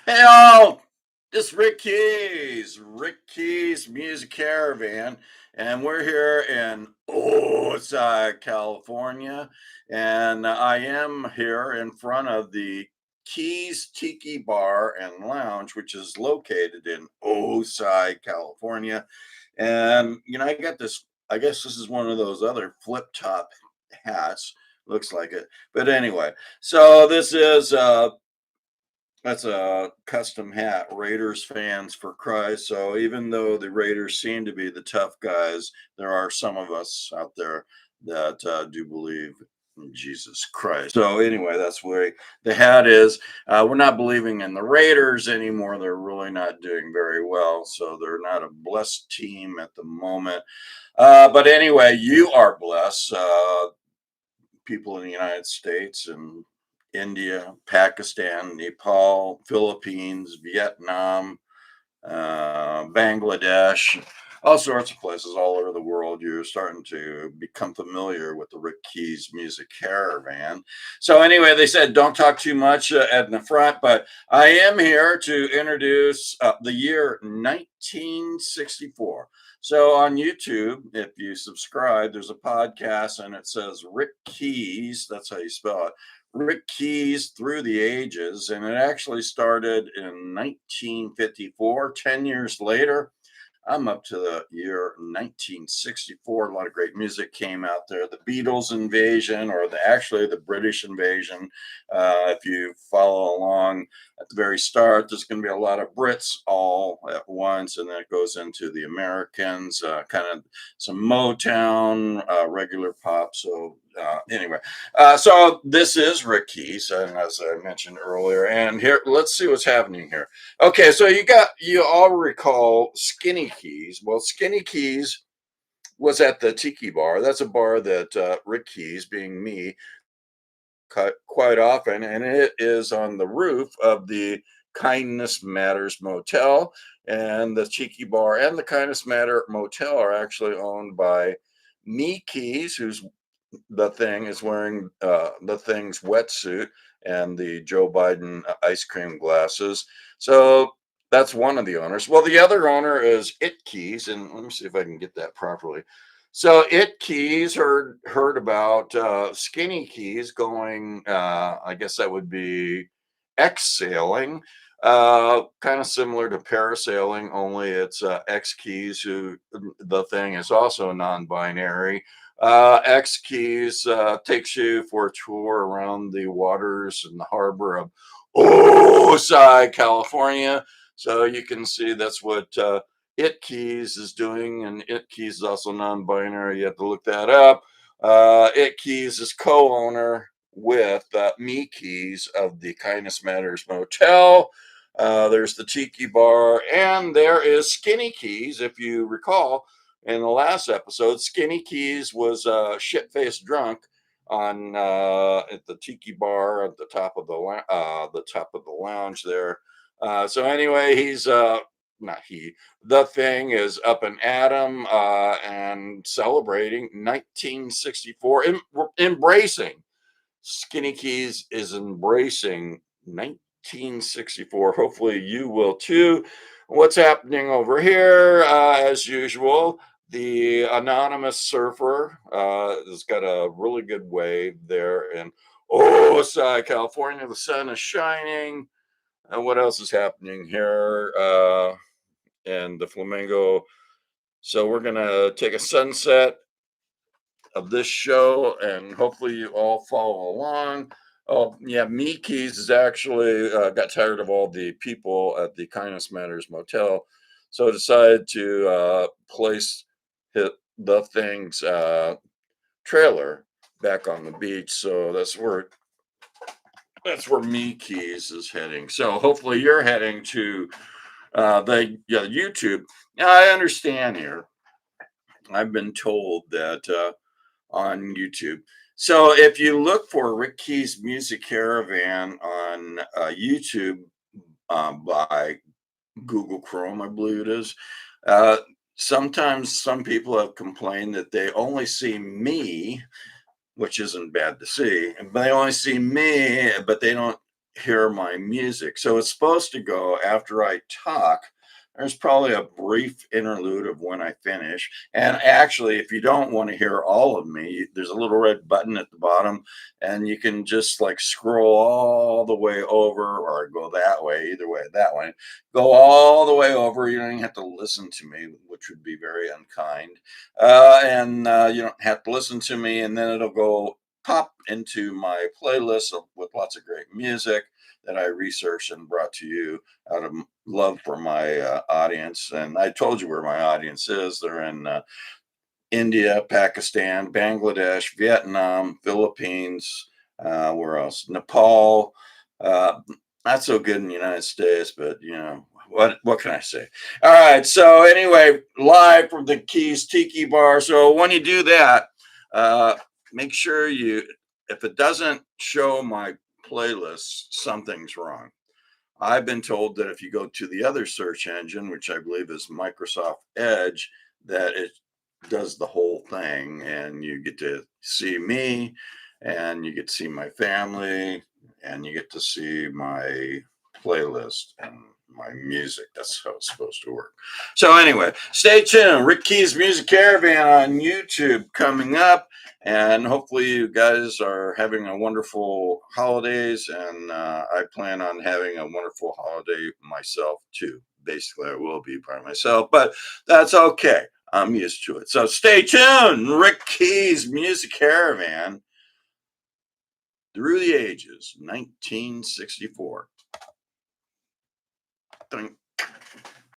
Hey all, this is Rick Keys Music Caravan, and we're here in Osai, California, and I am here in front of the Keys Tiki Bar and Lounge, which is located in Osai, California. And I got this. I guess this is one of those other flip top hats. Looks like it, but anyway. So this is that's a custom hat, Raiders fans for Christ. So even though the Raiders seem to be the tough guys, there are some of us out there that do believe in Jesus Christ. So anyway, that's where the hat is. We're not believing in the Raiders anymore. They're really not doing very well. So they're not a blessed team at the moment. But anyway, you are blessed. People in the United States and India, Pakistan, Nepal, Philippines, Vietnam, Bangladesh, all sorts of places all over the world. You're starting to become familiar with the Rick Keys Music Caravan. So, anyway, they said don't talk too much at the front, but I am here to introduce the year 1964. So, on YouTube, if you subscribe, there's a podcast and it says Rick Keys. That's how you spell it. Rick Keys Through the Ages, and it actually started in 1954. 10 years later, I'm up to the year 1964. A lot of great music came out there. The Beatles invasion, or actually the British invasion. If you follow along at the very start, there's going to be a lot of Brits all at once, and then it goes into the Americans, kind of some Motown, regular pop. So anyway, so this is Rick Keys, and as I mentioned earlier, and here let's see what's happening here. Okay, so you all recall Skinny Keys. Well, Skinny Keys was at the Tiki Bar. That's a bar that Rick Keys, being me, cut quite often, and it is on the roof of the Kindness Matters Motel. And the Tiki Bar and the Kindness Matter Motel are actually owned by Me Keys, who's the thing is wearing the thing's wetsuit and the Joe Biden ice cream glasses. So that's one of the owners. Well, the other owner is It Keys, and let me see if I can get that properly. So It Keys heard about Skinny Keys going. I guess that would be X sailing. Kind of similar to parasailing, only it's X Keys, who the thing is also non-binary. X Keys takes you for a tour around the waters and the harbor of Osai, California. So you can see that's what It Keys is doing, and It Keys is also non-binary. You have to look that up. It Keys is co-owner with Me Keys of the Kindness Matters Motel. There's the Tiki Bar, and there is Skinny Keys, if you recall in the last episode. Skinny Keys was shit-faced drunk on at the Tiki Bar at the top of the lounge there. So anyway, he's not he. The thing is up and at him and celebrating 1964, embracing. Skinny Keys is embracing 1964. Hopefully, you will too. What's happening over here? As usual, the anonymous surfer has got a really good wave there in Osai, California. The sun is shining. And what else is happening here? And the flamingo. So we're gonna take a sunset of this show, and hopefully you all follow along. Oh yeah, Me Keys is actually got tired of all the people at the Kindness Matters Motel, so decided to place the thing's trailer back on the beach. So that's where Me Keys is heading. So hopefully you're heading to the YouTube. Now I understand here. I've been told that on YouTube. So if you look for Rick Keys Music Caravan on YouTube by Google Chrome, I believe it is, uh, sometimes some people have complained that they only see me, which isn't bad to see, but they only see me, but they don't hear my music. So it's supposed to go after I talk. There's probably a brief interlude of when I finish. And actually, if you don't want to hear all of me, there's a little red button at the bottom, and you can just like scroll all the way over or go that way, either way, that way. Go all the way over. You don't even have to listen to me, which would be very unkind. And you don't have to listen to me, and then it'll go pop into my playlist with lots of great music that I researched and brought to you out of love for my audience. And I told you where my audience is. They're in India, Pakistan, Bangladesh, Vietnam, Philippines, where else? Nepal. Uh, Not so good in the United States, but what can I say? All right. So anyway, live from the Keys Tiki Bar. So when you do that, uh, make sure if it doesn't show my playlist, something's wrong. I've been told that if you go to the other search engine, which I believe is Microsoft Edge, that it does the whole thing and you get to see me and you get to see my family and you get to see my playlist and my music. That's how it's supposed to work. So anyway, stay tuned. Rick Keys Music Caravan on YouTube coming up, and hopefully you guys are having a wonderful holidays, and I plan on having a wonderful holiday myself too. Basically, I will be by myself, but that's okay. I'm used to it. So stay tuned. Rick Keys Music Caravan through the ages, 1964. Dun,